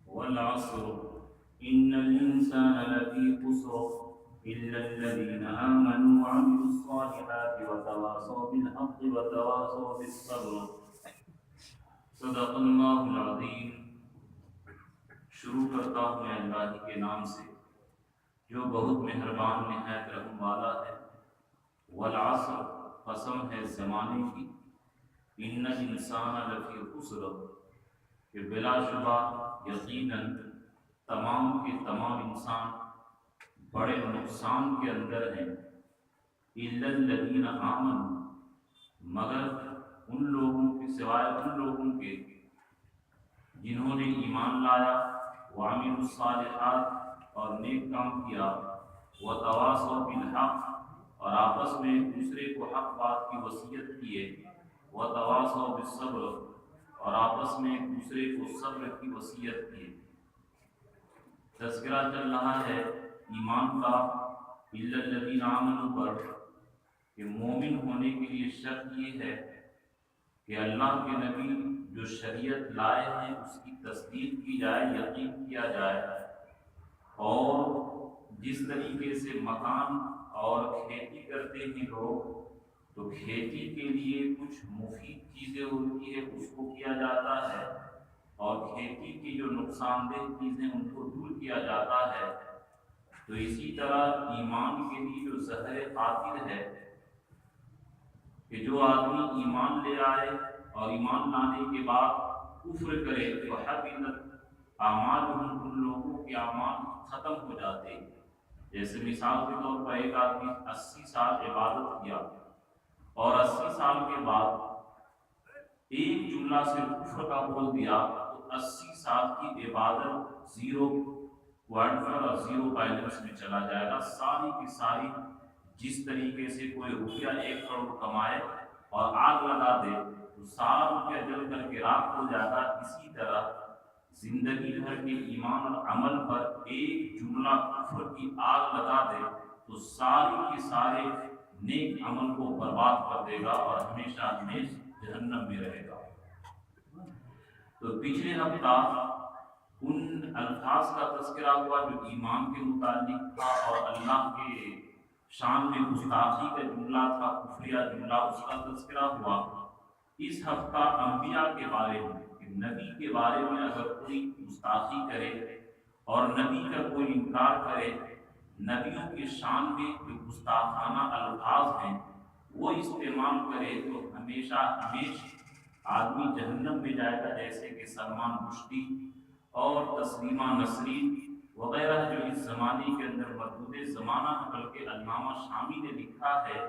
والعصر إن الإنسان لفي خسر إلا الذين آمنوا وعملوا الصالحات وتواصوا بالحق وتواصوا بالصبر صدق اللہ العظیم۔ شروع کرتا ہوں میں اللہ ہی کے نام سے جو بہت مہربان نہایت رحم والا ہے۔ والعصر، قسم ہے زمانے کی، ان الانسان لفی خسر، کہ بلا شبہ یقیناً تمام کے تمام انسان بڑے نقصان کے اندر ہیں۔ الا الذین آمنوا، مگر ان لوگوں کے سوائے ان لوگوں کے جنہوں نے ایمان لایا، وعملوا الصالحات، اور نیک کام کیا، وتواصوا بالحق، اور آپس میں ایک دوسرے کو حق بات کی وصیت کیے، وتواصوا بالصبر، اور آپس میں ایک دوسرے کو صبر کی وصیت کیے۔ تذکرہ چل رہا ہے ایمان کا الا الذین آمنوا پر، کہ مومن ہونے کے لیے شرط یہ ہے کہ اللہ کے نبی جو شریعت لائے ہیں اس کی تصدیق کی جائے، یقین کیا جائے، اور جس طریقے سے مکان اور کھیتی کرتے ہیں لوگ، تو کھیتی کے لیے کچھ مفید چیزیں ہوتی ہیں اس کو کیا جاتا ہے، اور کھیتی کی جو نقصان دہ چیزیں ان کو دور کیا جاتا ہے۔ تو اسی طرح ایمان کے لیے جو زہر قاتل ہے کہ جو آدمی ایمان لے آئے اور ایمان لانے کے بعد کفر کرے تو حبطت اعمالہم، ان لوگوں کے اعمال ختم ہو جاتے ہیں۔ جیسے مثال کے طور پر ایک آدمی 80 سال عبادت کیا اور 80 سال کے بعد ایک جملہ سے کفر کا بول دیا، تو 80 سال کی عبادت 0 پوائنٹ پر اور 0 بیلنس میں چلا جائے گا۔ ساری کی ساری جس طریقے سے کوئی روپیہ 1 کروڑ کمائے اور آگ لگا دے تو سارا روپیہ جل کر کے راکھ ہو جائے گا۔ اسی طرح زندگی بھر کے ایمان اور عمل پر ایک جملہ کفر کی آگ لگا دے تو ساری کے سارے نیک عمل کو برباد کر دے گا اور ہمیشہ ہمیشہ جہنم میں رہے گا۔ تو پچھلے ہفتہ ان الفاظ کا تذکرہ ہوا جو ایمان کے متعلق تھا، اور اللہ کے شان میں گستاخی کا جملہ تھا، کفریہ جملہ، اس کا تذکرہ ہوا۔ اس ہفتہ انبیاء کے بارے میں، کہ نبی کے بارے میں اگر کوئی گستاخی کرے اور نبی کا کوئی انکار کرے، نبیوں کے شان میں جو گستاخانہ الفاظ ہیں وہ استعمال کرے، تو ہمیشہ ہمیشہ آدمی جہنم میں جائے گا۔ جیسے کہ سلمان رشدی اور تسلیمہ نسرین وغیرہ جو اس زمانے کے اندر مردود زمانہ ہے، بلکہ علامہ شامی نے لکھا ہے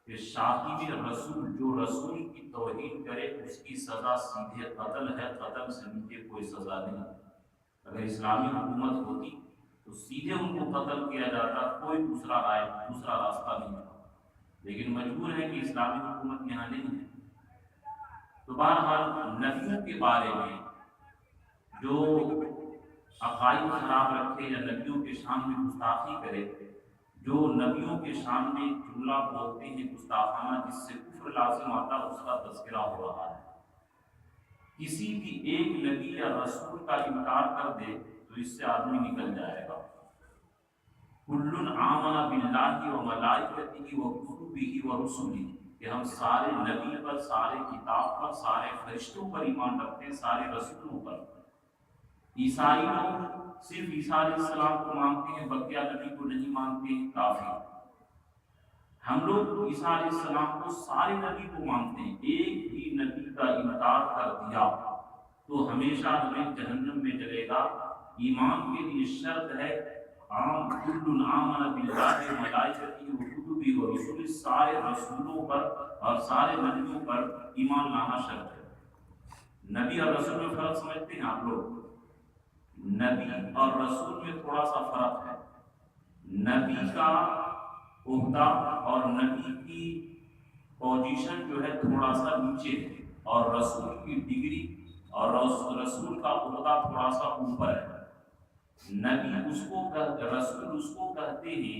کہ شاتم رسول، جو رسول کی توہین کرے اس کی سزا سیدھے قتل ہے، قتل سے نیچے کوئی سزا نہیں۔ اگر اسلامی حکومت ہوتی تو سیدھے ان کو قتل کیا جاتا، کوئی دوسرا راستہ نہیں تھا، لیکن مجبور ہے کہ اسلامی حکومت یہاں نہیں ہے۔ تو بہرحال نبیوں کے بارے میں جو عقائد خراب رکھے یا نبیوں کے شان میں گستاخی کرے، جو نبیوں کے شان میں جملہ بولتے ہیں گستاخانہ جس سے کفر لازم آتا، اس کا تذکرہ ہو رہا ہے۔ کسی بھی ایک نبی یا رسول کا انکار کر دے تو اس سے آدمی نکل جائے گا۔ کل آمن باللہ وملائکتہ وکتبہ ورسلہ، کہ ہم سارے نبی پر، سارے کتاب پر، سارے فرشتوں پر ایمان رکھتے ہیں، سارے رسولوں پر۔ عیسائی لوگ صرف عیسیٰ علیہ السلام کو مانتے ہیں، بقیہ نبی کو نہیں مانتے ہیں، کافر۔ ہم لوگ عیسیٰ علیہ السلام کو سارے نبی کو مانتے ہیں، ایک بھی نبی کا انکار کر دیا تو ہمیشہ ہمیں جہنم میں جلے گا۔ ایمان کے لیے شرط ہے کل آمن باللہ وملائکتہ وکتبہ ورسلہ، سارے رسولوں پر اور سارے نبیوں پر ایمان لانا شرط ہے۔ نبی اور رسول میں فرق سمجھتے ہیں آپ لوگ؟ نبی اور رسول میں تھوڑا سا فرق ہے۔ نبی کا عہدہ اور نبی کی پوزیشن جو ہے تھوڑا سا نیچے ہے، اور رسول کی ڈگری اور رسول کا عہدہ تھوڑا سا اوپر ہے۔ نبی رسول اس کو کہتے ہیں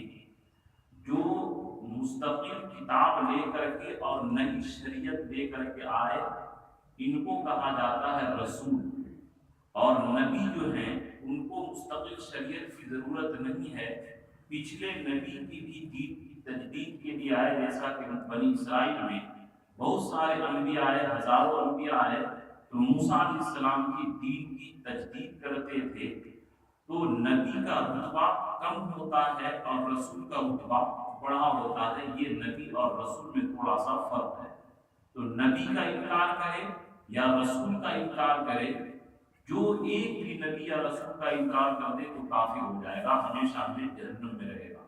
جو مستقل کتاب لے کر کے اور نئی شریعت لے کر کے آئے، ان کو کہا جاتا ہے رسول۔ اور نبی جو ہیں ان کو مستقل شریعت کی ضرورت نہیں ہے، پچھلے نبی کی بھی دین کی تجدید کے لیے آئے، جیسا کہ بنی اسرائیل میں بہت سارے انبیاء آئے، ہزاروں انبیاء آئے، تو موسیٰ علیہ السلام کی دین کی تجدید کرتے تھے، تو نبی کا رتبہ کم ہوتا ہے اور رسول کا رتبہ بڑا ہوتا ہے۔ یہ نبی اور رسول میں تھوڑا سا فرق ہے۔ تو نبی کا انکار کرے یا رسول کا انکار کرے، جو ایک بھی نبی یا رسول کا انکار کر دے تو کافر ہو جائے گا، ہمیشہ ہمیشہ جہنم میں رہے گا۔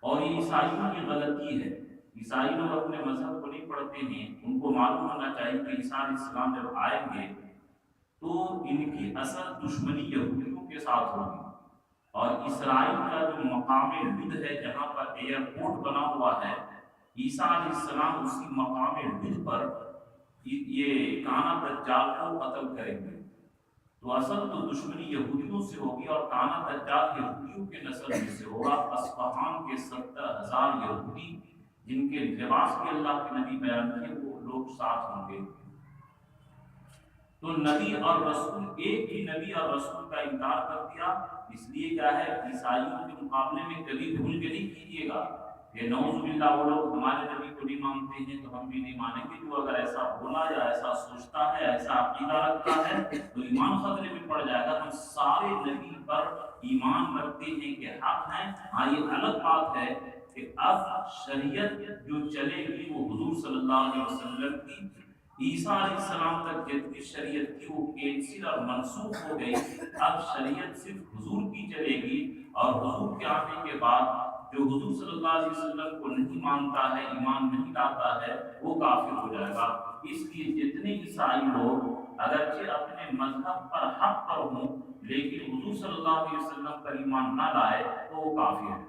اور یہ عیسائیوں کی غلطی ہے، عیسائی لوگ اپنے مذہب کو نہیں پڑھتے ہیں، ان کو معلوم ہونا چاہیے کہ عیسیٰ علیہ السلام جب آئیں گے تو ان کی اصل دشمنی یہودیوں کے ساتھ ہوگی، اور اسرائیل کا جو مقام لد ہے جہاں پر ایئرپورٹ بنا ہوا ہے، عیسیٰ علیہ السلام اسی مقام لد پر یہ کانا دجال کو قتل کریں گے۔ تو اصل تو دشمنی یہودیوں سے ہوگی، اور کانا دجال یہودیوں کے نسل میں سے ہوگا۔ اصفہان کے 70,000 یہودی جن کے لباس کے اللہ کے نبی بیان کیے وہ لوگ ساتھ ہوں گے۔ تو نبی اور رسول، ایک ہی نبی اور رسول کا انکار کر دیا، اس لیے کیا ہے، عیسائیوں کے مقابلے میں کبھی بھول کے نہیں کیجیے گا کہ نعوذ باللہ وہ لوگ ہمارے نبی کو نہیں مانتے ہیں تو ہم بھی نہیں مانیں گے۔ جو اگر ایسا بولا یا ایسا سوچتا ہے، ایسا عقیدہ رکھتا ہے تو ایمان خطرے میں پڑ جائے گا۔ ہم سارے نبی پر ایمان رکھتے ہیں کہ حق ہیں، ہاں یہ الگ بات ہے کہ اب شریعت جو چلے گی وہ حضور صلی اللہ علیہ وسلم کی، عیسیٰ علیہ السلام تک جتنی شریعت تھی وہ کینسل اور منسوخ ہو گئی۔ اب شریعت صرف حضور کی چلے گی، اور حضور کے آنے کے بعد جو حضور صلی اللہ علیہ وسلم کو نہیں مانتا ہے، ایمان نہیں لاتا ہے، وہ کافر ہو جائے گا۔ اس لیے جتنے عیسائی لوگ اگرچہ اپنے مذہب پر حق پر ہوں لیکن حضور صلی اللہ علیہ وسلم پر ایمان نہ لائے تو وہ کافر ہے۔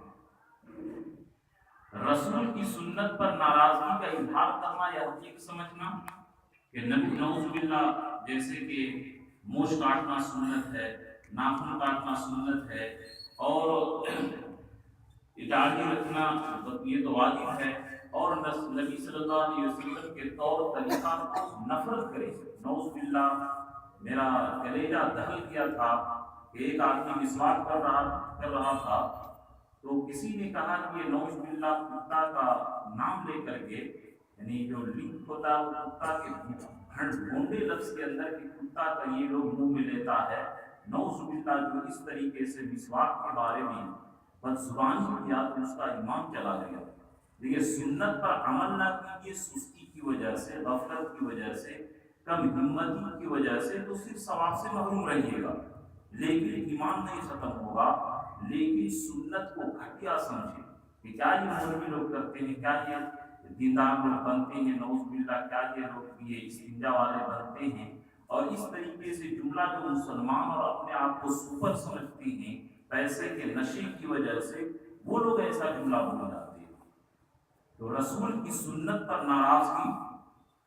رسول کی سنت پر ناراضگی کا اظہار کرنا یا حقیقت سمجھنا کہ نبی نعوذ باللہ جیسے کہ موچھ کاٹنا سنت ہے، ناخن کاٹنا سنت ہے، اور داڑھی رکھنا یہ تو واجب ہے، اور نبی صلی اللہ علیہ وسلم کے طور طریقہ کو نفرت کرے۔ نعوذ باللہ میرا کلیجہ دہل کیا تھا کہ ایک آدمی مسواک کر رہا تھا، تو کسی نے کہا کہ یہ نعوذ باللہ کتا کا نام لے کر کے، یعنی جو لنک ہوتا ہے وہ کتا کے ڈھونڈے لفظ کے اندر کہ کتا کا یہ لوگ منہ میں لیتا ہے، نعوذ باللہ جو اس طریقے سے مسواک کے بارے میں بد زبانی کیا تو اس کا ایمان چلا گیا۔ دیکھیے سنت پر عمل نہ کیجیے، سستی کی وجہ سے، غفلت کی وجہ سے، کم ہمتی کی وجہ سے، تو صرف ثواب سے محروم رہیے گا لیکن ایمان نہیں ختم ہوگا۔ لیکن سنت کو گھٹیا سمجھے کہ کیا یہ مولوی لوگ کرتے ہیں، کیا یہ دیندار لوگ بنتے ہیں، نعوذ باللہ کیا یہ لوگ یہ استنجا والے بنتے ہیں، اور اس طریقے سے جملہ جو مسلمان اور اپنے آپ کو سپر سمجھتے ہیں پیسے کے نشے کی وجہ سے، وہ لوگ ایسا جملہ بول جاتے ہیں۔ تو رسول کی سنت پر ناراضگی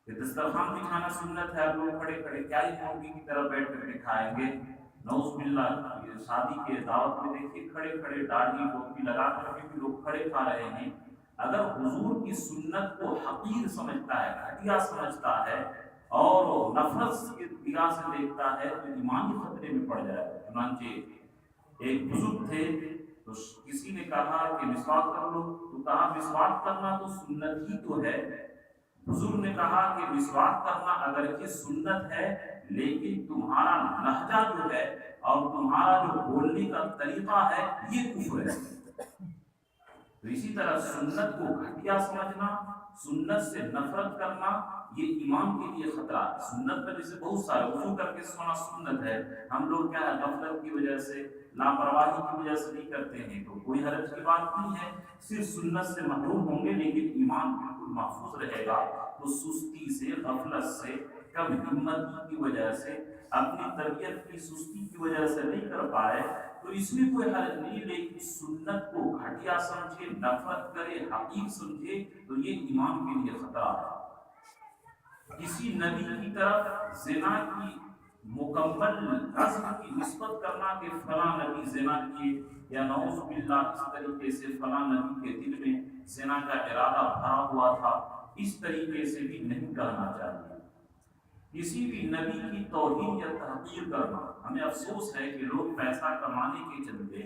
کہ دسترخوان بچھانا سنت ہے، اب لوگ کھڑے کھڑے کیا یہ مولوی کی طرح بیٹھ کر کے کھائیں گے، نعوذ باللہ شادی کے دعوت میں دیکھیے کھڑے کھڑے داڑھی ٹوپی لگا کر کے بھی لوگ کھڑے کھا رہے ہیں۔ اگر حضور کی سنت کو حقیر سمجھتا ہے، گھٹیا سمجھتا ہے اور نفرت کی نگاہ سے دیکھتا ہے تو ایمانی خطرے میں پڑ جائے گا۔ چنانچہ ایک بزرگ تھے تو کسی نے کہا کہ مسواک کر لو، تو کہا مسواک کرنا تو سنت ہی تو ہے۔ بزرگ نے کہا کہ مسواک کرنا اگرچہ سنت ہے لیکن تمہارا لہجہ جو ہے اور تمہارا جو بولنے کا طریقہ ہے یہ کفر ہے۔ تو اسی طرح سنت کو گھٹیا سمجھنا، سنت سے نفرت کرنا، یہ ایمان کے لیے خطرہ ہے۔ سنت پر جیسے بہت سارے وضو کر کے سونا سنت ہے، ہم لوگ کیا ہے غفلت کی وجہ سے، لاپرواہی کی وجہ سے نہیں کرتے ہیں، تو کوئی حرج کی بات نہیں ہے، صرف سنت سے محروم ہوں گے لیکن ایمان بالکل محفوظ رہے گا۔ تو سستی سے، غفلت سے، کم ہمت کی وجہ سے، اپنی طبیعت کی سستی کی وجہ سے نہیں کر پائے تو اس میں کوئی حرج نہیں، لیکن سنت کو گھٹیا سمجھے، نفرت کرے، حقیر سمجھے تو یہ ایمان کے لیے خطرہ ہے۔ کسی نبی کی طرف زنا کی مکمل عزم کی نسبت کرنا کہ فلاں نبی زنا کیے، یا نعوذ باللہ اس طریقے سے فلاں نبی کے دل میں زنا کا ارادہ بھرا ہوا تھا، اس طریقے سے بھی نہیں کہنا چاہیے۔ کسی بھی نبی کی توہین یا تحقیر کرنا. ہمیں افسوس ہے کہ لوگ پیسہ کمانے کے چلتے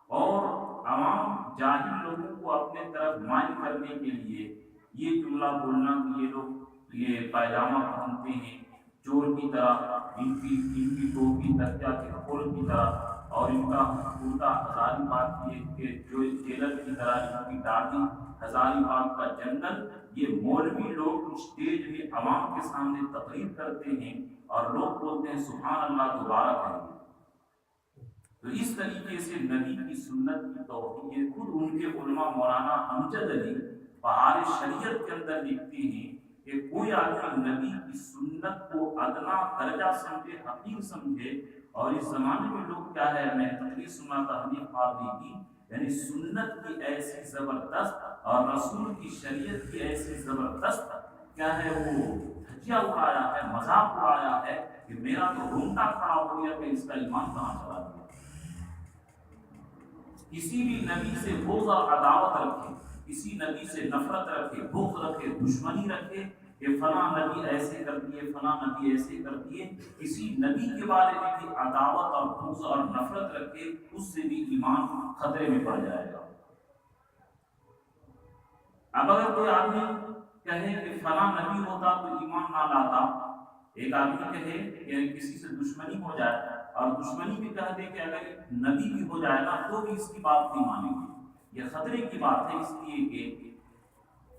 اور عوام جاہل لوگوں کو اپنے طرف مائل کرنے کے لیے یہ جملہ بولنا کہ یہ لوگ یہ پائجامہ پہنتے ہیں چور کی طرح، ان کی ٹوپی تکیا کے کھول کی طرح، اور ان کا کرتا ہزاری باغ کے جو جیلر کی طرح، ان کی داڑھی ہزاری باغ کا جنگل. یہ مولوی لوگ اسٹیج میں عوام کے سامنے تقریر کرتے ہیں اور لوگ بولتے ہیں سبحان اللہ دوبارہ کہیں. تو اس طریقے سے نبی کی سنت کی توہین، یہ خود ان کے علماء مولانا امجد علی بہار شریعت کے اندر لکھتے ہیں کہ کوئی آدمی نبی کی سنت کو ادنا درجہ سمجھے، حقیر سمجھے. اور اس زمانے میں لوگ کیا ہے، میں تقریر سنا تھا حنیف قاضی کی، یعنی سنت کی ایسی زبردست اور رسول کی شریعت کی ایسی زبردست کیا ہے وہ دھجیہ اڑایا ہے، مذاق اڑایا ہے کہ میرا تو رونگٹا کھڑا ہو گیا کہ اس کا ایمان کہاں چلا گیا. کسی بھی نبی سے بغض اور عداوت رکھے، کسی نبی سے نفرت رکھے، بغض رکھے، دشمنی رکھے کہ فلاں نبی ایسے کر دیے، فلاں نبی ایسے کر دیے، کسی نبی کے بارے میں بھی عداوت اور بغض اور نفرت رکھے، اس سے بھی ایمان خطرے میں پڑ جائے گا. اب اگر کوئی آدمی کہے کہ فلاں نبی ہوتا تو ایمان نہ لاتا، ایک آدمی کہے کہ کسی سے دشمنی ہو جائے اور دشمنی بھی کہہ دے کہ اگر نبی بھی ہو جائے گا تو بھی اس کی بات نہیں مانیں گے. یہ خطرے کی بات ہے، اس لیے کہ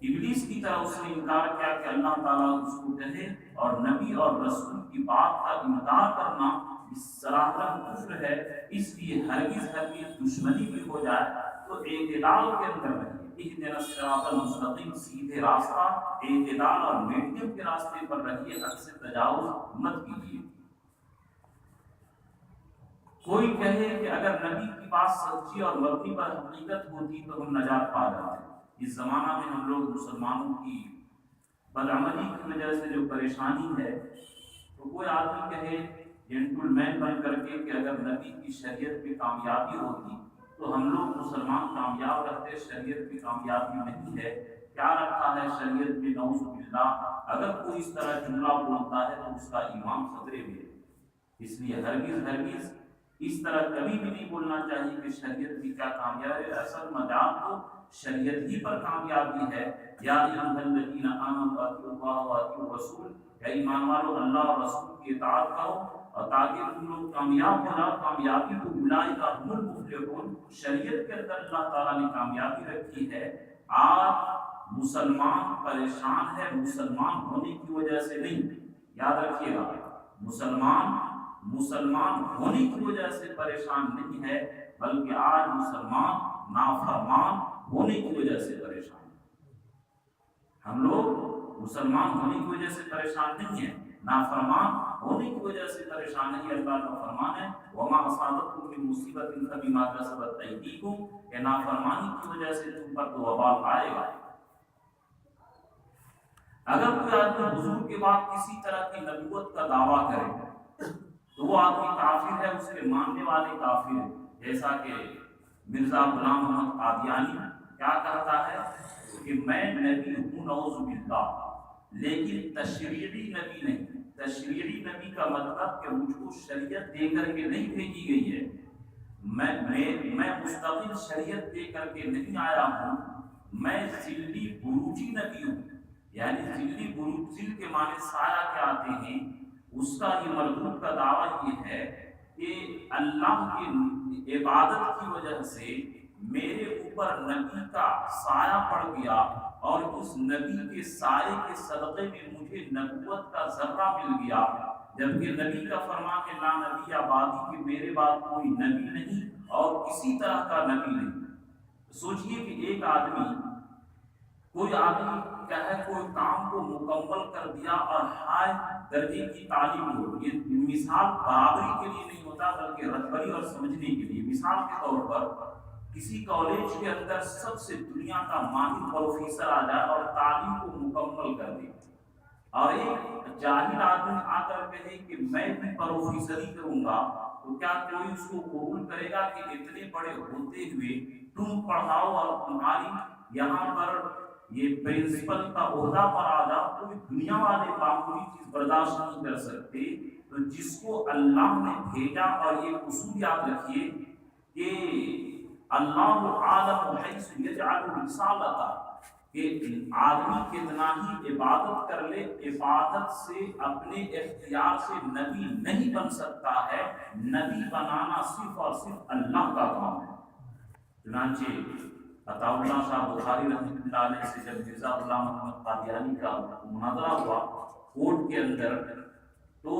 ابلیس کی طرح اس نے انکار کیا کہ اللہ تعالیٰ اس کو کہے، اور نبی اور رسول کی بات کا انکار کرنا صراحتاً کفر ہے. اس لیے ہرگز دشمنی بھی ہو جائے تو اعتدال کے اندر رہیے. اہدنا الصراط المستقیم، سیدھے راستہ، اعتدال اور میڈیم کے راستے پر رہیے، حد سے تجاوز مت کیجیے. کوئی کہے کہ اگر نبی کی بات سچی اور مبنی پر حقیقت ہوتی تو ہم نجات پا جاتے. اس زمانہ میں ہم لوگ مسلمانوں کی بدعملی کی وجہ سے جو پریشانی ہے، تو کوئی آدمی کہے جینٹل مین بن کر کے کہ اگر نبی کی شریعت پہ کامیابی ہوتی تو ہم لوگ مسلمان کامیاب رہتے، شریعت پہ کامیابی نہیں ہے. کیا رکھا ہے شریعت میں نعوذ باللہ. اگر کوئی اس طرح جملہ بولتا ہے تو اس کا ایمان خطرے میں ہے. اس لیے ہرگز اس طرح کبھی بھی نہیں بولنا چاہیے کہ شریعت کی کیا کامیابی ہے. اصل مدار تو شریعت ہی پر کامیابی ہے. یا ایھا الذین آمنوا اطیعوا اللہ واطیعوا الرسول، اے ایمان والو اللہ اور رسول کی اطاعت کرو اور تاکہ تم لوگ کامیاب ہو جاؤ. کامیابی تو اولئک هم المفلحون، شریعت کے اندر اللہ تعالیٰ نے کامیابی رکھی ہے. آج مسلمان پریشان ہے مسلمان ہونے کی وجہ سے نہیں، یاد رکھیے گا، مسلمان ہونے کی وجہ سے پریشان نہیں ہے، بلکہ آج مسلمان نافرمان ہونے کی وجہ سے پریشان ہے. ہم لوگ مسلمان ہونے کی وجہ سے پریشان نہیں ہیں، نافرمان ہونے کی وجہ سے پریشان نہیں. اللہ کا فرمان ہے وما اصابتکم من مصیبت فبما کسبت ایدیکم، کہ نافرمانی کی وجہ سے تم پر تو وبال آئے گا. اگر کوئی آدمی حضور کے بعد کسی طرح کی نبوت کا دعویٰ کرے تو وہ آدمی کافر ہے، اس کے ماننے والے کافر ہیں. جیسا کہ مرزا غلام محمد قادیانی کیا کہتا ہے کہ میں نبی ہوں نعوذ باللہ، لیکن تشریعی نبی نہیں. تشریعی نبی کا مطلب کہ مجھ کو شریعت دے کر کے نہیں بھیجی گئی ہے، میں مستقل شریعت دے کر کے نہیں آیا ہوں. میں ذلی بروجی نبی ہوں. یعنی ذلی بروج، ذل کے معنی سایہ کے آتے ہیں. اس کا یہ مردود کا دعویٰ یہ ہے کہ اللہ کی عبادت کی وجہ سے میرے اوپر نبی کا سایہ پڑ گیا، اور اس نبی کے سائے کے صدقے میں مجھے نبوت کا ذرہ مل گیا. جبکہ نبی کا فرمان ہے لا نبی آبادی، کہ میرے بعد کوئی نبی نہیں اور کسی طرح کا نبی نہیں. سوچئے کہ ایک آدمی، کوئی آدمی کیا ہے، کوئی کام کو مکمل کر دیا اور ہائی درجے کی تعلیم ہو. یہ مثال برابری کے لیے نہیں ہوتا بلکہ رہبری اور سمجھنے کے لیے. مثال کے طور پر کسی کالج کے اندر سب سے دنیا کا ماہر پروفیسر آ جائے اور تعلیم کو مکمل کر دے، اور ایک جاہل آدمی آ کر کہے کہ میں بھی پروفیسری کروں گا، تو کیا کوئی اس کو قبول کرے گا کہ اتنے بڑے ہوتے ہوئے تم پڑھاؤ اور تمہاری یہاں پر یہ پرنسپل کا عہدہ پر آ جا، کوئی دنیا والے معمولی چیز برداشت نہیں کر سکتے۔ تو جس کو اللہ نے بھیجا، اور یہ اصول یاد رکھیے کہ اللہ عالم حیث یجعل رسالتہ، کہ آدمی کتنا ہی عبادت کر لے، عبادت سے اپنے اختیار سے نبی نہیں بن سکتا ہے۔ نبی بنانا صرف اور صرف اللہ کا کام ہے۔ چنانچہ عطا اللہ صاحب بخاری رحمۃ اللہ علیہ سے جب مرزا غلام محمد قادیانی کا مناظرہ ہوا کورٹ کے اندر، تو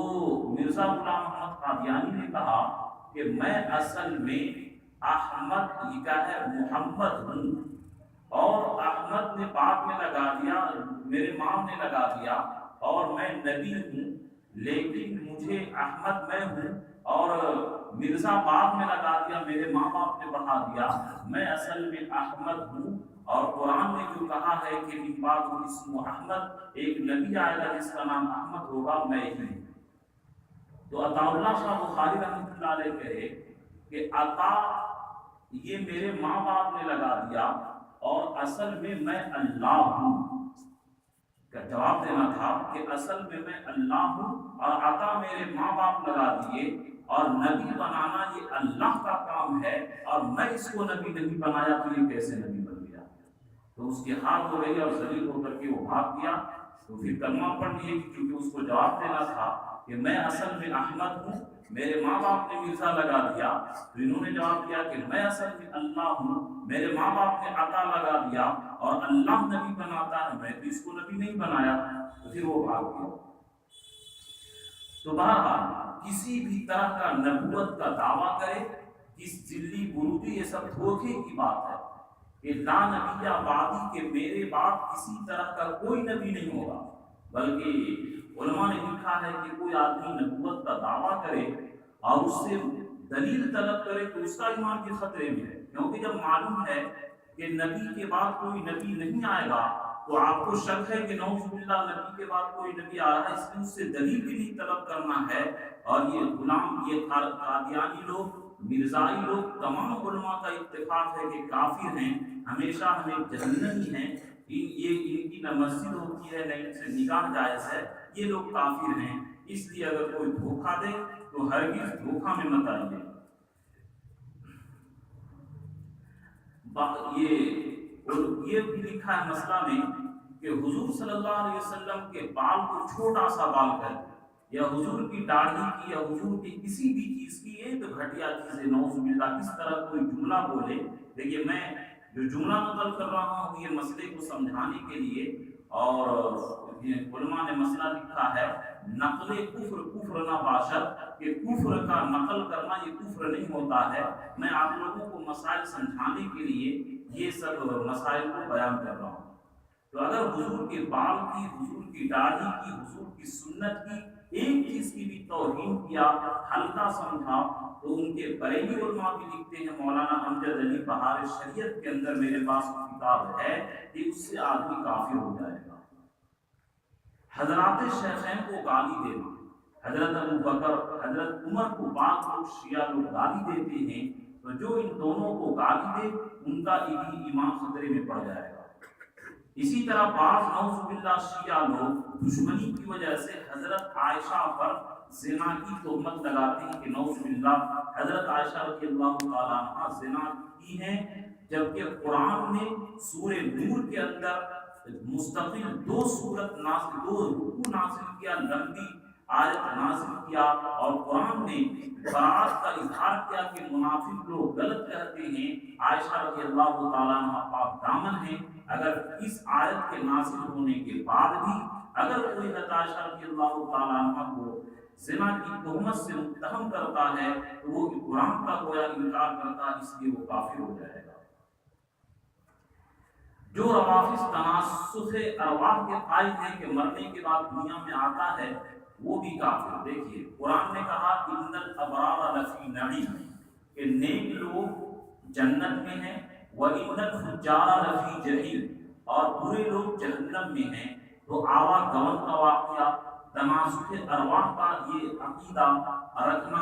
مرزا غلام محمد قادیانی نے کہا کہ میں اصل میں احمد یہ کیا ہے محمد ہوں، اور احمد نے بعد میں لگا دیا، میرے ماں نے لگا دیا، اور میں نبی ہوں، لیکن مجھے احمد میں ہوں، اور مرزا بعد میں لگا دیا، میرے ماں باپ نے بڑھا دیا، میں اصل میں احمد ہوں۔ اور قرآن نے جو کہا ہے کہ من بعد اسمہ احمد، ایک نبی آئے گا جس کا نام احمد ہوگا، میں ہی ہوں۔ تو عطا اللہ شاہ بخاری رحمۃ اللہ علیہ کہے کہ عطا یہ میرے ماں باپ نے لگا دیا، اور اصل میں اللہ ہوں۔ کا جواب دینا تھا کہ اصل میں اللہ ہوں، اور عطا میرے ماں باپ لگا دیے، اور نبی بنانا یہ اللہ کا کام ہے، اور میں اس کو نبی نہیں بنایا، تو یہ کیسے نبی بن گیا؟ تو اس کی ہاتھ ہو گئی اور ذلیل ہو کر کے وہ بھاگ گیا۔ تو پھر کلمہ پڑھ لیے، کیونکہ اس کو جواب دینا تھا کہ میں اصل میں احمد ہوں، میرے ماں باپ نے مرزا لگا دیا۔ تو انہوں نے جواب دیا کہ میں اصل میں اللہ ہوں، میرے ماں باپ نے عطا لگا دیا، اور اللہ نبی بناتا ہے، میں تو اس کو نبی نہیں بنایا۔ تو پھر وہ بھاگ گیا۔ تو بہرحال کسی بھی طرح کا نبوت کا دعویٰ کرے، اس ذلی بروتی، یہ سب دھوکے کی بات ہے کہ لا نبی بعدی، کہ میرے بعد کسی طرح کا کوئی نبی نہیں ہوگا۔ بلکہ علماء نے لکھا ہے کہ کوئی آدمی نبوت کا دعویٰ کرے اور اس سے دلیل طلب کرے تو اس کا ایمان کے خطرے میں ہے، کیونکہ جب معلوم ہے کہ نبی کے بعد کوئی نبی نہیں آئے گا، تو آپ کو شک ہے کہ نعوذ باللہ نبی کے بعد کوئی نبی آ رہا ہے، اس لیے اس سے دلیل بھی نہیں طلب کرنا ہے۔ اور یہ غلام، یہ قادیانی لوگ، مرزائی لوگ، تمام علماء کا اتفاق ہے کہ کافر ہیں، ہمیشہ ہمیں جہنمی ہیں، یہ ان کی نہ مسجد ہوتی ہے نہ ان سے نکاح جائز ہے، یہ لوگ کافر ہیں۔ اس لیے اگر کوئی دھوکہ دے تو ہرگز دھوکہ میں مت آئیے۔ یہ بھی لکھا ہے مسئلہ میں کہ حضور صلی اللہ علیہ وسلم کے بال کو چھوٹا سا بال کر، یا حضور کی داڑھی کی، یا حضور کی کسی بھی چیز کی، یہ تو گھٹیا چیز ہے، نعوذ باللہ۔ اس طرح کوئی جملہ بولے، دیکھیے میں جو جملہ نقل کر رہا ہوں یہ مسئلے کو سمجھانے کے لیے، اور علماء نے مسئلہ لکھا ہے نقل کفر کفر نہ باشد، کہ کفر کا نقل کرنا یہ کفر نہیں ہوتا ہے۔ میں آپ لوگوں کو مسائل سمجھانے کے لیے یہ سب مسائل کو بیان کر رہا ہوں۔ تو اگر حضور کے بال کی، حضور کی داڑھی کی، حضور کی سنت کی ایک چیز کی بھی توہین کیا، ہلکا سمجھا، تو ان کے بریلی علماء بھی لکھتے ہیں، مولانا امجد علی بہار شریعت کے اندر میرے پاس کتاب ہے، کہ اس سے آدمی کافر ہو جائے گا۔ حضرات شیخین کو گالی دینا، حضرت ابو بکر، حضرت عمر کو بعض لوگ شیعہ لوگ گالی دیتے ہیں، تو جو ان دونوں کو گالی دے ان کا بھی ایمان خطرے میں پڑ جائے گا۔ اسی طرح بعض نعوذ باللہ شیعہ لوگ دشمنی کی وجہ سے حضرت عائشہ پر زنا کی تہمت لگاتے ہیں کہ نعوذ باللہ حضرت عائشہ رضی اللہ تعالیٰ عنہ زنا کی ہیں، جبکہ قرآن نے سورہ نور کے اندر مستقل دو رکوع نازل کیا، لمبی آیت نازل کیا، اور قرآن نے برات کا اظہار کیا کہ منافق لوگ غلط کہتے ہیں، عائشہ رضی اللہ تعالیٰ عنہ پاک دامن ہیں۔ اگر اس آیت کے نازل ہونے کے بعد بھی اگر کوئی حضرت عائشہ رضی اللہ تعالیٰ عنہ کو زنا کی تہمت سے متہم کرتا ہے تو وہ قرآن کا گویا انکار کرتا ہے، اس لیے وہ کافر ہو جائے گا۔ جو روافض تناسخ ارواح کے قائل ہیں کہ مرنے کے بعد دنیا میں آتا ہے، وہ بھی کافر۔ دیکھیے قرآن نے کہا ان الابرار لفی نعیم، کہ نیک لوگ جنت میں ہیں، وَإِنَّ الْفُجَّارَ لَفِي جَحِيمٍ، اور برے لوگ جہنم میں ہیں۔ تو آوا گون کا واقعہ، تناسخ ارواح کا یہ عقیدہ رکھنا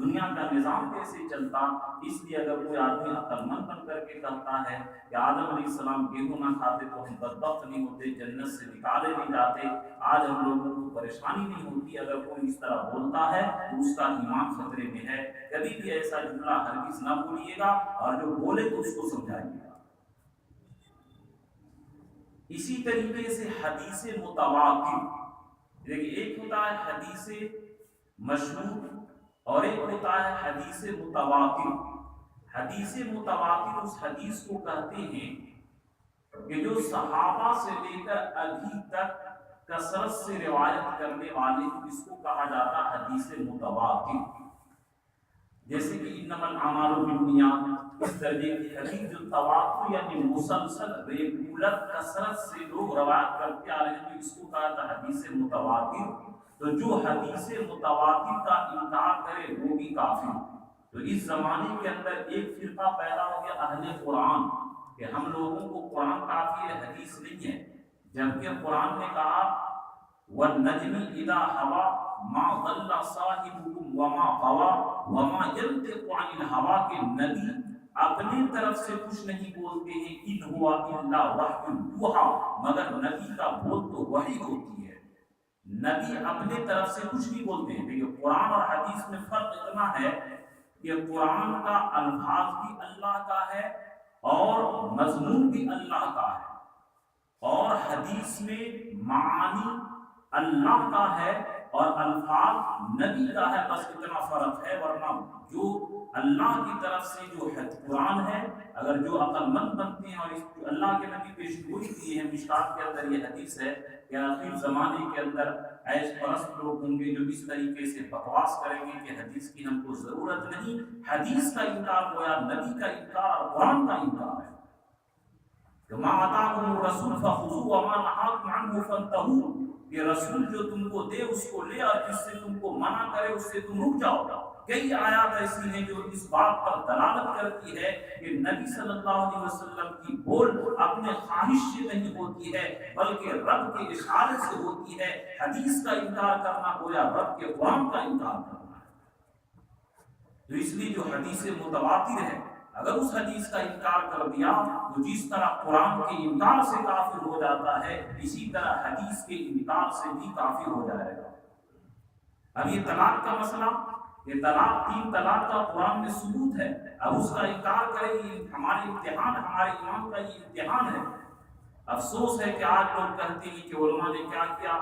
دنیا کا نظام کیسے چلتا۔ اس لیے اگر کوئی آدمی عقل مند بن کر کے کہتا ہے کہ آدم علیہ السلام گیہوں نہ کھاتے تو ہم بدبخت نہیں ہوتے، جنت سے نکالے نہیں جاتے، آج ہم لوگوں کو پریشانی نہیں ہوتی، اگر کوئی اس طرح بولتا ہے تو اس کا ایمان خطرے میں ہے۔ کبھی بھی ایسا جملہ ہرگز نہ بولیے گا، اور جو بولے تو اس کو سمجھائیے گا۔ اسی طریقے سے حدیث متواتر، دیکھیے ایک ہوتا ہے حدیث مشہور اور ایک ہوتا ہے حدیث متواتر۔ حدیث متواتر اس حدیث کو کہتے ہیں کہ جو صحابہ سے لے کر ابھی تک کثرت سے روایت کرنے والے، اس کو کہا جاتا ہے حدیث متواتر۔ جیسے کہ انما الاعمال بالنیات، اس درجے کی حدیث جو تواتر یعنی مسلسل ریگولر کثرت سے لوگ روایت کرتے آ رہے ہیں، تو اس کو کہا جاتا ہے حدیث متواتر۔ تو جو حدیث متواتر کا انکار کرے وہ بھی کافر۔ تو اس زمانے کے اندر ایک فرقہ پیدا ہو گیا اہل قرآن، کہ ہم لوگوں کو قرآن کافی ہے، حدیث نہیں ہے، جبکہ قرآن نے کہا وَالنَّجْمِ إِذَا هَوَىٰ مَا ضَلَّ صَاحِبُكُمْ وَمَا غَوَىٰ وَمَا يَنطِقُ عَنِ الْهَوَىٰ، کہ نبی اپنی طرف سے کچھ نہیں بولتے ہیں، إِنْ هُوَ إِلَّا وَحْيٌ يُوحَىٰ، مگر نبی کا بول تو وحی ہوتی ہے، نبی اپنے طرف سے کچھ نہیں بولتے ہیں۔ دیکھیے قرآن اور حدیث میں فرق اتنا ہے کہ قرآن کا الفاظ بھی اللہ کا ہے اور مضمون بھی اللہ کا ہے، اور حدیث میں معانی اللہ کا ہے اور الفاظ نبی کا ہے، بس اتنا فرق ہے۔ ورنہ جو اللہ کی طرف سے جو قرآن ہے، اگر جو عقل مند بنتے ہیں اور اس جو اللہ کے نبی پیشگوئی کی ہے، مشکات کے اندر یہ حدیث ہے کہ آخر زمانے کے اندر ایس پرست لوگ ہوں گے جو اس طریقے سے بکواس کریں گے کہ حدیث کی ہم کو ضرورت نہیں، حدیث کا انکار ہوا، نبی کا انکار اور قرآن کا انکار ہے۔ مَا آتَاكُمُ الرَّسُولُ فَخُذُوهُ وَمَا نَهَاكُمْ عَنْهُ فَانتَهُوا، یہ رسول جو تم کو دے اس کو لے، اور جس سے تم کو منع کرے اس سے تم رک جاؤ۔ کئی آیات ایسی ہیں جو اس بات پر دلالت کرتی ہے کہ نبی صلی اللہ علیہ وسلم کی بول اپنے خواہش سے نہیں ہوتی ہے بلکہ رب کے اشارے سے ہوتی ہے۔ حدیث کا انکار کرنا گویا رب کے قرآن کا انکار کرنا ہے۔ تو اس لیے جو حدیث متواتر ہے، اگر اس حدیث کا انکار کر دیا تو جس طرح قرآن کے انکار سے کافر ہو جاتا ہے، اسی طرح حدیث کے انکار سے بھی کافر ہو جائے گا۔ اب یہ طلاق کا مسئلہ، یہ طلاق 3 طلاق کا قرآن میں ثبوت ہے، اب اس کا انکار کرے یہ ہمارے امتحان، ہمارے ایمان کا یہ امتحان ہے۔ افسوس ہے کہ آج لوگ کہتے ہیں کہ علماء نے کیا کیا،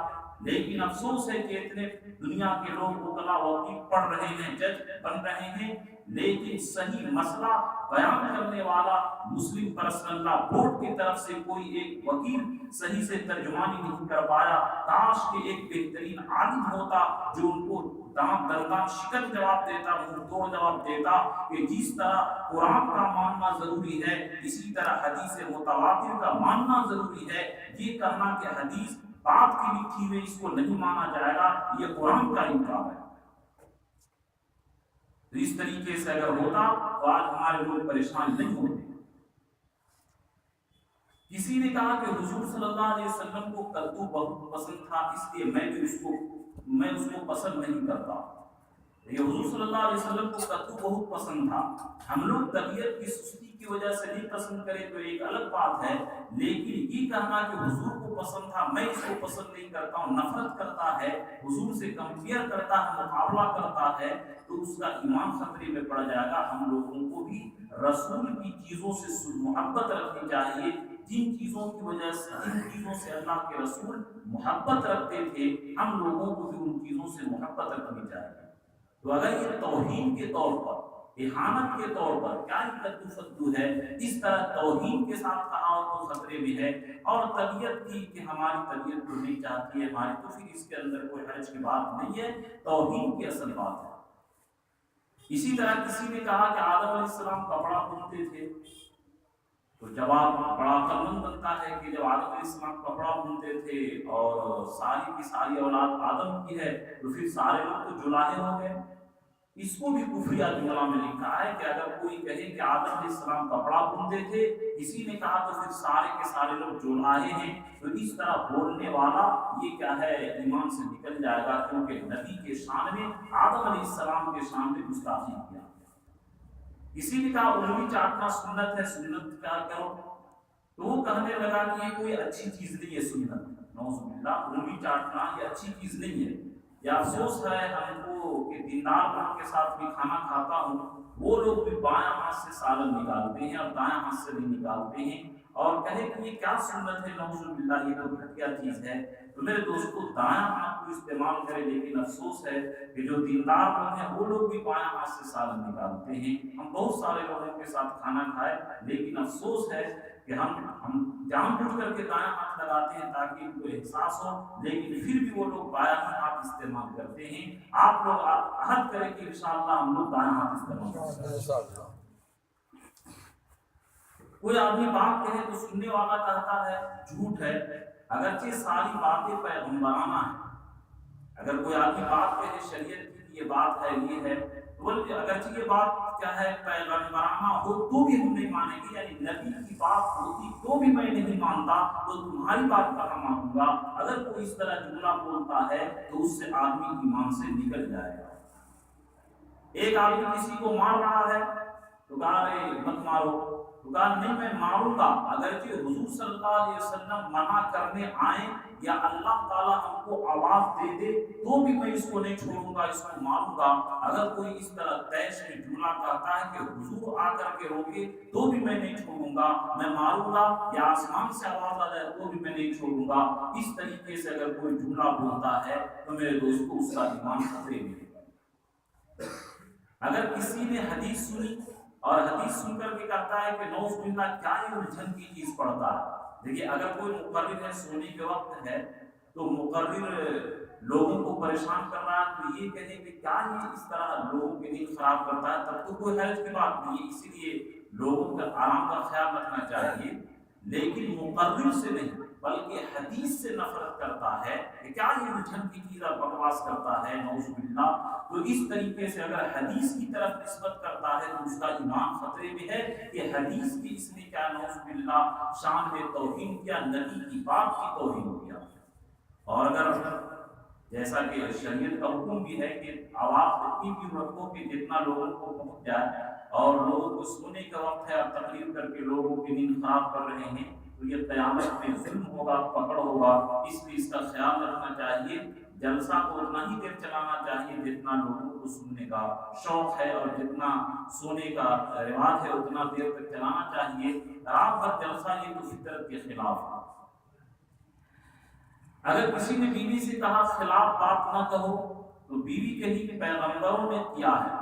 لیکن افسوس ہے کہ اتنے دنیا کے لوگ وکلا وکیل پڑھ رہے ہیں، جج بن رہے ہیں، لیکن صحیح مسئلہ بیان کرنے والا مسلم پرسنل لا بورڈ کی طرف سے کوئی ایک وکیل صحیح سے ترجمانی نہیں کر پایا۔ کاش کہ ایک بہترین عالم ہوتا جو ان کو دام دردان شکن جواب دیتا، منہ توڑ جواب دیتا کہ جس طرح قرآن کا ماننا ضروری ہے اسی طرح حدیث متواتر کا ماننا ضروری ہے۔ یہ کہنا کہ حدیث بات کی لکھی ہوئی اس کو نہیں مانا جائے گا، یہ قرآن کا انکار ہے۔ تو اس طریقے سے اگر ہوتا تو آج ہمارے لوگ پریشان نہیں ہوتے۔ کسی نے کہا کہ حضور صلی اللہ علیہ وسلم کو کدو بہت پسند تھا، اس لیے میں اس کو پسند نہیں کرتا۔ یہ حضور صلی اللہ علیہ وسلم کو کدو بہت پسند تھا، ہم لوگ طبیعت کی سستی کی وجہ سے نہیں پسند کریں تو ایک الگ بات ہے، لیکن یہ کہنا کہ حضور کو پسند تھا میں اس کو پسند نہیں کرتا ہوں، نفرت کرتا ہے، حضور سے کمپیئر کرتا ہے، مقابلہ کرتا ہے، تو اس کا ایمان خطرے میں پڑ جائے گا۔ ہم لوگوں کو بھی رسول کی چیزوں سے محبت رکھنی چاہیے، جن چیزوں کی وجہ سے، جن چیزوں سے اللہ کے رسول محبت رکھتے تھے، ہم لوگوں کو بھی ان چیزوں سے محبت رکھنی چاہیے۔ تو اگر یہ توہین کے طور پر، اہانت کے طور پر کیا کدو فدو ہے، اس طرح توہین کے ساتھ کہا تو خطرے میں ہے، اور طبیعت کی کہ ہماری طبیعت تو نہیں چاہتی ہے ہماری، تو پھر اس کے اندر کوئی حرج کی بات نہیں ہے، توہین کی اصل بات ہے۔ اسی طرح کسی نے کہا کہ آدم علیہ السلام کپڑا بنتے تھے، تو جواب بڑا عقلمند بنتا ہے کہ جب آدم علیہ السلام کپڑا بنتے تھے اور ساری کی ساری اولاد آدم کی ہے تو پھر سارے لوگ تو جلاہے ہو گئے، اس کو بھی کفریہ جملہ میں لکھا ہے کہ اگر کوئی کہے کہ آدم علیہ السلام کپڑا بنتے تھے، کسی نے کہا تو پھر سارے کے سارے لوگ جولاہے ہیں، تو اس طرح بولنے والا یہ کیا ہے ایمان سے نکل جائے گا، کیونکہ نبی کے شان میں آدم علیہ السلام کے شان میں گستاخی کیا۔ کسی نے کہا انگلی چاٹنا سنت ہے، سنت کیا کرو، تو وہ کہنے لگا کہ یہ کوئی اچھی چیز نہیں ہے سنت، نعوذ باللہ، انگلی چاٹنا یہ اچھی چیز نہیں ہے۔ یا افسوس ہے ہم کو کہ دیندار لوگوں کے ساتھ بھی کھانا کھاتا ہوں، وہ لوگ بھی بایاں ہاتھ سے سالن نکالتے ہیں اور دایاں ہاتھ سے نہیں نکالتے ہیں، اور کہے کہ یہ کیا سنت ہے، نعوذ باللہ یہ تو گھٹیا چیز ہے۔ تو میرے دوستو دایاں ہاتھ کو استعمال کرے، لیکن افسوس ہے کہ جو دیندار لوگ ہیں وہ لوگ بھی بایاں ہاتھ سے سالن نکالتے ہیں۔ ہم بہت سارے لوگوں کے ساتھ کھانا کھائے، لیکن افسوس ہے کہ ہم جان بوجھ کر کے دایاں ہاتھ لگاتے ہیں تاکہ ان کو احساس ہو، لیکن پھر بھی وہ لوگ بایاں ہاتھ استعمال کرتے ہیں۔ آپ لوگ عہد کریں کہ انشاءاللہ ہم لوگ دایاں ہاتھ استعمال کریں گے۔ کوئی آدمی بات کہے تو سننے والا کہتا ہے جھوٹ ہے، اگرچہ ساری باتیں پیغمبرانہ ہیں۔ اگر کوئی آدمی بات کہے شریعت کی یہ بات ہے یہ ہے، بولتے اگرچہ یہ بات کیا ہے پیغمبرانہ ہو تو بھی ہم نہیں مانیں گے، یعنی نبی کی بات ہوتی تو بھی میں نہیں مانتا، تو تمہاری بات کہاں مانوں گا۔ اگر کوئی اس طرح جملہ بولتا ہے تو اس سے آدمی ایمان سے نکل جائے گا۔ ایک آدمی کسی کو مار رہا ہے تو کہا مت مارو، تو کہا نہیں میں ماروں گا، اگرچہ حضور صلی اللہ علیہ وسلم منع کرنے آئیں یا اللہ تعالیٰ ہم کو آواز دے دے تو بھی میں اس کو نہیں چھوڑوں گا، اس کو ماروں گا۔ اگر کوئی اس طرح طیش میں جملہ کہتا ہے کہ حضور آ کر کے روکے تو بھی میں نہیں چھوڑوں گا، میں ماروں گا، یا آسمان سے آواز آ جائے تو بھی میں نہیں چھوڑوں گا، اس طریقے سے اگر کوئی جملہ بولتا ہے تو میرے دوستو اس کا ایمان خطرے میں ہے۔ اگر کسی نے حدیث سنی اور حدیث سن کر کے کہتا ہے کہ نعوذ باللہ کیا یہ الجھن کی چیز پڑھتا ہے، دیکھیے اگر کوئی مقرر ہے سونے کے وقت ہے تو مقرر لوگوں کو پریشان کر رہا ہے تو یہ کہے کہ کیا یہ اس طرح لوگوں کے دل خراب کرتا ہے، تب تو کوئی حرج کی بات نہیں ہے، اسی لیے لوگوں کا آرام کا خیال رکھنا چاہیے، لیکن مقرر سے نہیں بلکہ حدیث سے نفرت کرتا ہے کہ کیا یہ الجھن کی چیز بکواس کرتا ہے، نعوذ باللہ، تو اس طریقے سے اگر حدیث کی طرف نسبت کرتا ہے تو اس کا ایمان خطرے میں ہے کہ حدیث کی اس نے کیا نعوذ باللہ شان میں توہین کیا، نبی کی بات کی توہین کیا۔ اور اگر جیسا کہ شریعت کا حکم بھی ہے کہ آواز اتنی بھی رکھو کہ جتنا لوگوں کو پہنچ جائے، اور لوگوں کو سونے کا وقت ہے اور تقریر کر کے لوگوں کی نیند خراب کر رہے ہیں تو یہ قیامت میں ظلم ہوگا، پکڑ ہوگا، اس لیے اس کا خیال رکھنا چاہیے۔ جلسہ کو اتنا ہی دیر چلانا چاہیے جتنا لوگوں کو سننے کا شوق ہے، اور جتنا سونے کا رواج ہے اتنا دیر تک چلانا چاہیے۔ رات بھر جلسہ یہ تو فطرت کے خلاف ہے۔ اگر کسی نے بیوی سے کہا خلاف بات نہ کہو تو بیوی کہی کہ پیغمبروں نے کیا ہے۔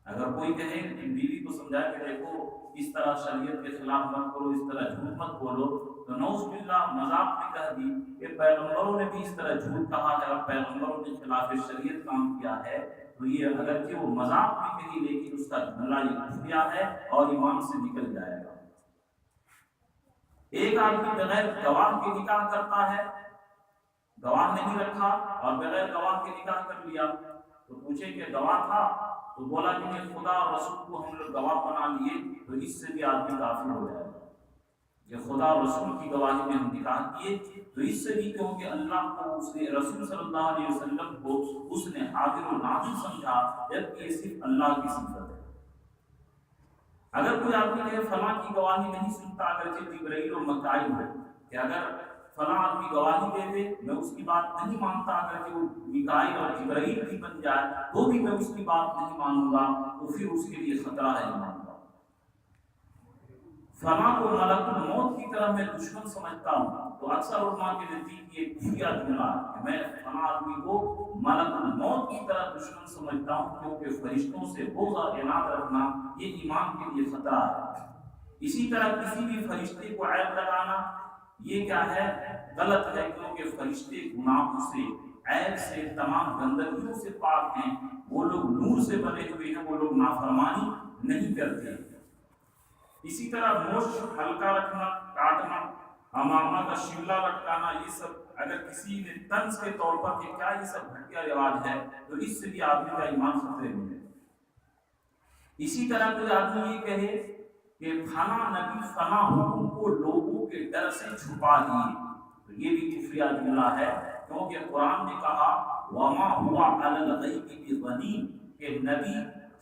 اگر کوئی کہے کہ بیوی کو سمجھا کہ دیکھو اس طرح شریعت کے خلاف مت کرو، اس طرح جھوٹ مت بولو، تو نعوذ باللہ مذاق میں کہہ دی کہ پیغمبروں نے بھی اس طرح جھوٹ کہا ہے اور پیغمبروں نے خلاف شریعت کام کیا ہے، تو یہ اگرچہ وہ مذاق میں کہی لیکن اس کا جملہ یہ کفریہ ہے اور ایمان سے نکل جائے گا۔ ایک آدمی بغیر گواہ کے نکاح کرتا ہے، گواہ نہیں رکھا اور بغیر گواہ کے نکاح کر لیا، تو پوچھے کہ گواہ تھا، تو بولا کہ خدا اور رسول کو ہم لوگ گواہ بنا لیے، تو اس سے بھی آدمی کافر ہو جائے گا کہ خدا اور رسول کی گواہی میں ہم نکاح کیے، تو اس سے بھی کیونکہ اللہ کو اس نے رسول صلی اللہ علیہ وسلم کو اس نے حاضر و ناظر سمجھا، جبکہ یہ صرف اللہ کی صفت ہے۔ اگر کوئی آدمی کہے فلاں کی گواہی نہیں سنتا، اگرچہ جبرائیل و مکائیل ہو، کہ اگر فلاں آدمی گواہی دے دے میں اس کی بات نہیں مانتا، اگر وہ میکائیل اور جبرائیل بھی بن جائے تو بھی میں اس کی بات نہیں مانوں گا، تو پھر اس کے لیے خطرہ ہے ایمان کا۔ فلاں کو ملک الموت کی طرح میں دشمن سمجھتا ہوں، تو اکثر علماء کے نزدیک یہ کفریہ جملہ ہے کہ میں فلاں آدمی کو ملک الموت کی طرح دشمن سمجھتا ہوں، کیونکہ فرشتوں سے بغض اور عناد رکھنا یہ ایمان کے لیے خطرہ ہے۔ اسی طرح کسی بھی فرشتے کو عیب لگانا یہ کیا ہے، غلط ہے، کیونکہ فرشتے گناہوں سے، عیب سے، تمام گندگیوں سے پاک ہیں، وہ لوگ نور سے بنے ہوئے ہیں، وہ لوگ نافرمانی نہیں کرتے۔ اسی طرح مشت ہلکا رکھنا، کاٹنا، امامہ کا شملہ لٹکانا، یہ سب اگر کسی نے طنز کے طور پر کہ کیا یہ سب گھٹیا رواج ہے تو اس سے بھی آدمی کا ایمان خطرے میں ہے۔ اسی طرح کوئی آدمی یہ کہے کہ فلاں نبی فلاں حکم کو لوگوں کے ڈر سے چھپا دیے، تو یہ بھی کفریہ جملہ ہے، کیونکہ قرآن نے کہا وما ہوا علی الغیب بضنین، کہ نبی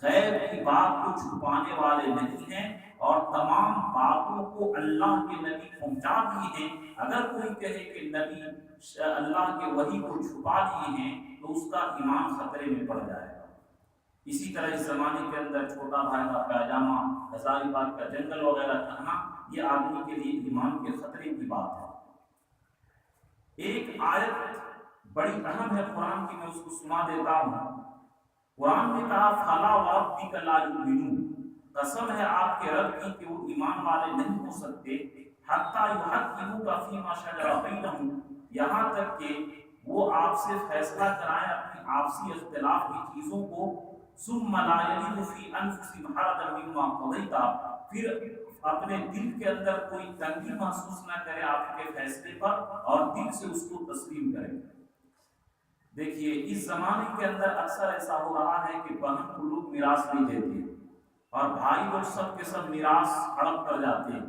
غیب کی بات کو چھپانے والے نہیں ہیں اور تمام باتوں کو اللہ کے نبی پہنچا دیے ہیں۔ اگر کوئی کہے کہ نبی اللہ کے وحی کو چھپا دیے ہیں تو اس کا ایمان خطرے میں پڑ جائے گا۔ اسی طرح اس زمانے کے اندر چھوٹا بھائی کا پیجامہ، ہزاری بات کا جنگل وغیرہ کہنا، یہ آدمی کے لیے ایمان کے خطرے کی بات ہے۔ ایک آیت بڑی اہم ہے قرآن کی، میں اس کو سنا دیتا ہوں۔ قرآن نے کہا فلا وربک لا یؤمنون، قسم ہے آپ کے رب کی کہ وہ ایمان والے نہیں ہو سکتے، حتی یحکموک فیما شجر بینہم، یہاں تک کہ وہ آپ سے فیصلہ کرائیں اپنی آپسی اختلاف کی چیزوں کو، ثم لا یجدوا فی انفسہم حرجا مما قضیت، پھر اپنے دل کے اندر کوئی تنگی محسوس نہ کرے آپ کے فیصلے پر اور دل سے اس کو تسلیم کرے۔ دیکھیے اس زمانے کے اندر اکثر ایسا ہو رہا ہے کہ بہن کو لوگ میراث نہیں دیتے اور بھائی لوگ سب کے سب میراث ہڑپ کر جاتے ہیں۔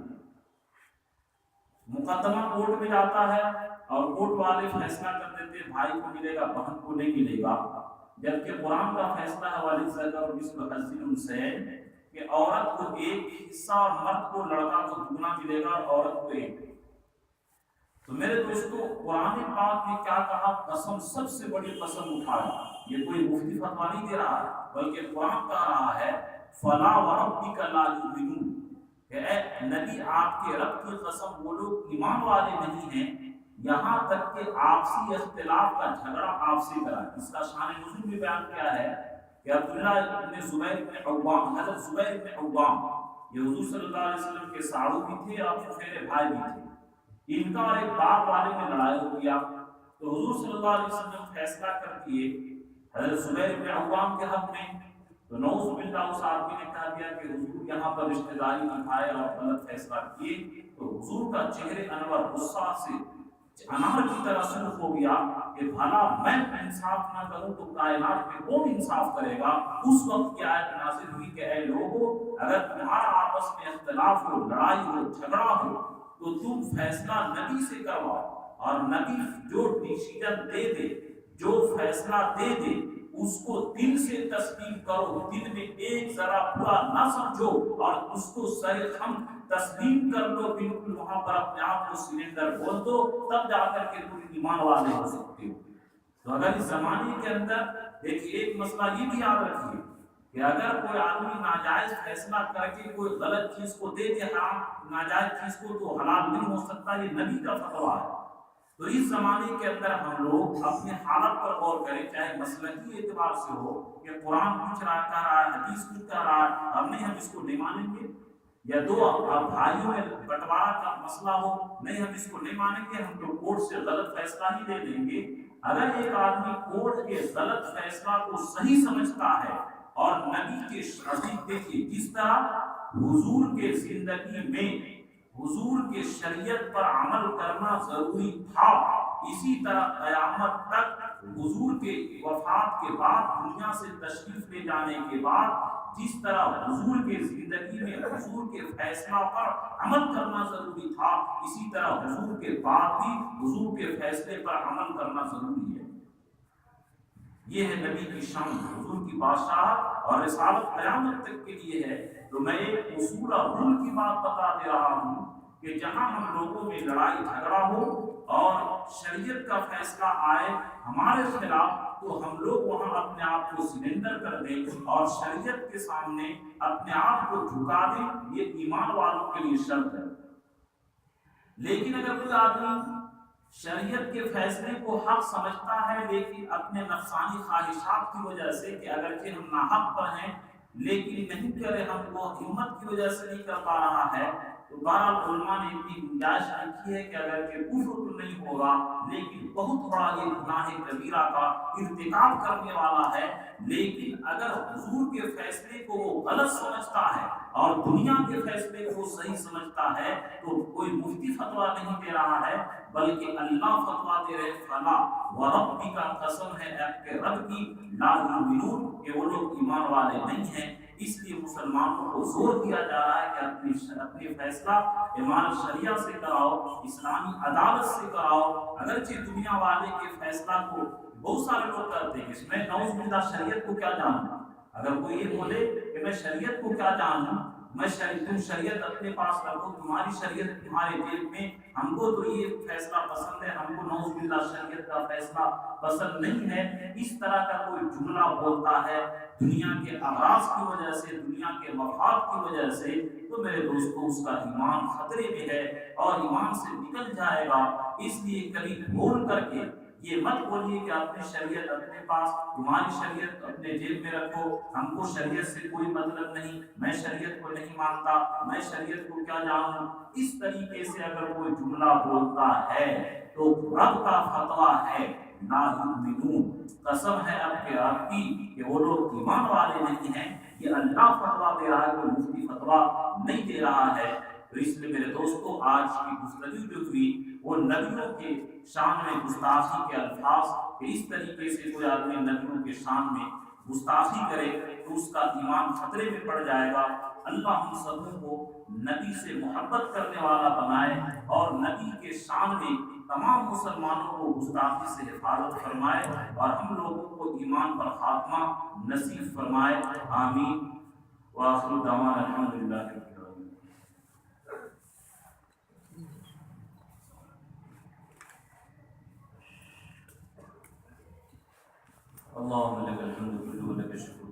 مقدمہ کورٹ میں جاتا ہے اور کورٹ والے فیصلہ کر دیتے بھائی کو ملے گا بہن کو نہیں ملے گا، جبکہ قرآن کا فیصلہ ہے وَلِلذَّكَرِ مِثْلُ حَظِّ الْأُنثَيَيْنِ، کہ عورت کو ایک حصہ اور مرد کو لڑکا کو دگنا ملے گا اور عورت کو ایک۔ تو میرے دوستو قرآن پاک نے کیا کہا، قسم سب سے بڑی قسم اٹھایا، یہ کوئی مفتی فتویٰ نہیں دے رہا ہے بلکہ قرآن کہہ رہا ہے فلا وربک لا یؤمنون، کہ اے نبی آپ کے رب کی قسم وہ لوگ ایمان والے نہیں ہیں یہاں تک کہ آپسی اختلاف کا جھگڑا آپ سے کرا۔ اس کا شان نزول میں بیان کیا ہے کہ عبداللہ ابن زبیر بن عوام، حضرت زبیر بن عوام یہ حضور صلی اللہ علیہ وسلم کے ساڑو بھی تھے اور چچیرے بھائی بھی تھے، ان کا اور ایک باغ والے میں لڑائی ہو گیا، تو حضور صلی اللہ علیہ وسلم فیصلہ کر دیے حضرت زبیر بن عوام کے حق میں، تو نعوذ باللہ اس آدمی نے کہا دیا کہ حضور یہاں پر رشتہ داری نبھائے اور غلط فیصلہ کیے، تو حضور کا چہرے انور غصہ سے انار کی طرح سرخ ہو گیا کہ بھلا میں انصاف نہ کروں تو کائنات میں کون انصاف کرے گا۔ اس وقت کی آیت نازل ہوئی کہ اے لوگو اگر تمہارا آپس میں اختلاف ہو، لڑائی ہو، جھگڑا ہو تو تم فیصلہ نبی سے کرواؤ، اور نبی جو ڈیسیژن دے دے، جو فیصلہ دے دے اس کو دل سے تسلیم کرو، دل میں ایک ذرا برا نہ سمجھو اور اس کو سر خم تسلیم کر لو، بالکل وہاں پر اپنے آپ کو سلنڈر بول دو، تب جا کر کے تم ایمان والے ہو سکتے ہو۔ تو اگر اس زمانے کے اندر دیکھیے ایک مسئلہ یہ بھی یاد رکھیے کہ اگر کوئی آدمی ناجائز فیصلہ کر کے کوئی غلط چیز کو دے دے حرام ناجائز چیز کو، تو حلال نہیں ہو سکتا، یہ نبی کا فتویٰ ہے۔ تو اس زمانے کے اندر ہم لوگ اپنے حالت پر غور کریں، چاہے مسلکی اعتبار سے ہو کہ قرآن کچھ کہہ رہا ہے، حدیث کچھ کہہ رہا ہے، اب نہیں ہم اس کو نہیں مانیں گے، یا دو بھائیوں میں بٹوارا کا مسئلہ ہو، نہیں ہم اس کو نہیں مانیں گے، ہم تو کورٹ سے غلط فیصلہ ہی دے دیں گے۔ اگر ایک آدمی کورٹ کے غلط فیصلہ کو صحیح سمجھتا ہے اور نبی کے شریعت دیکھیے جس طرح حضور کے زندگی میں حضور کے شریعت پر عمل کرنا ضروری تھا، اسی طرح قیامت تک حضور کے وفات کے بعد دنیا سے تشریف لے جانے کے بعد جس طرح حضور کے زندگی میں حضور کے فیصلہ پر عمل کرنا ضروری تھا، اسی طرح حضور کے بعد بھی حضور کے فیصلے پر عمل کرنا ضروری ہے۔ یہ ہے نبی کی شان، حضور کی بادشاہ اور رسالت قیامت تک کے لیے ہے۔ تو میں ایک اصول اور رول کی بات بتا دے رہا ہوں کہ جہاں ہم لوگوں میں لڑائی جھگڑا ہو اور شریعت کا فیصلہ آئے ہمارے خلاف، تو ہم لوگ وہاں اپنے آپ کو سرنڈر کر دیں اور شریعت کے سامنے اپنے آپ کو جھکا دیں، یہ ایمان والوں کے لیے شرط ہے۔ لیکن اگر کوئی آدمی شریعت کے فیصلے کو حق سمجھتا ہے لیکن اپنے نفسانی خواہشات کی وجہ سے کہ اگرچہ ہم ناحق پر ہیں لیکن نہیں کرے، ہم کو ہمت کی وجہ سے نہیں کر پا رہا ہے، تو بہرحال علماء نے اتنی گنجائش رکھی ہے کہ اگر کہ کفر تو نہیں ہوگا لیکن بہت بڑا یہ گناہ کبیرہ کا ارتکاب کرنے والا ہے، لیکن اگر حضور کے فیصلے کو وہ غلط سمجھتا ہے اور دنیا کے فیصلے کو وہ صحیح سمجھتا ہے تو کوئی مفتی فتویٰ نہیں دے رہا ہے بلکہ اللہ فتویٰ دے رہے، فلا وربک کا قسم ہے آپ کے رب کی لا یؤمنون، کہ وہ لوگ ایمان والے نہیں ہیں۔ اس لیے مسلمانوں کو زور دیا جا رہا ہے کہ اپنی فیصلہ ایمان شریعہ سے کراؤ، اسلامی عدالت سے کراؤ۔ اگرچہ دنیا والے کے فیصلہ کو بہت سارے لوگ کرتے ہیں، اس میں نعوذ باللہ شریعت کو کیا جاننا۔ اگر کوئی یہ بولے کہ میں شریعت کو کیا جاننا، تم شریعت اپنے پاس رکھو، تمہاری شریعت تمہارے جیب میں، ہم کو تو یہ فیصلہ پسند ہے، ہم کو نعوذ باللہ شریعت کا فیصلہ پسند نہیں ہے، اس طرح کا کوئی جملہ بولتا ہے دنیا کے اغراض کی وجہ سے، دنیا کے مفاد کی وجہ سے، تو میرے دوستوں اس کا ایمان خطرے میں ہے اور ایمان سے نکل جائے گا۔ اس لیے کبھی بول کر کے یہ مت بولیے کہ اپنی شریعت اپنے پاس، تمہاری شریعت اپنے جیب میں رکھو، ہم کو شریعت سے کوئی مطلب نہیں، میں شریعت کو نہیں مانتا، میں شریعت کو کیا جانوں۔ اس طریقے سے اگر کوئی جملہ بولتا ہے تو رب کا فتویٰ ہے لا یؤمنون، قسم ہے اب کے رب کی کہ وہ لوگ ایمان والے نہیں ہیں۔ یہ اللہ فتویٰ دے رہا ہے، کوئی مفتی فتویٰ نہیں دے رہا ہے۔ تو اس لیے میرے دوستو آج کی گفتگو جو ہوئی وہ نبیوں کے شان میں گستاخی کے الفاظ، کہ اس طریقے سے کوئی آدمی نبیوں کے شان میں گستاخی کرے تو اس کا ایمان خطرے میں پڑ جائے گا۔ اللہ ہم سبوں کو نبی سے محبت کرنے والا بنائے اور نبی کے شان میں تمام مسلمانوں کو گستاخی سے حفاظت فرمائے اور ہم لوگوں کو ایمان پر خاتمہ نصیب فرمائے، آمین۔ وآخر دعوانا الحمدللہ رب العالمین۔ اللهم لك الحمد كله ولك الشكر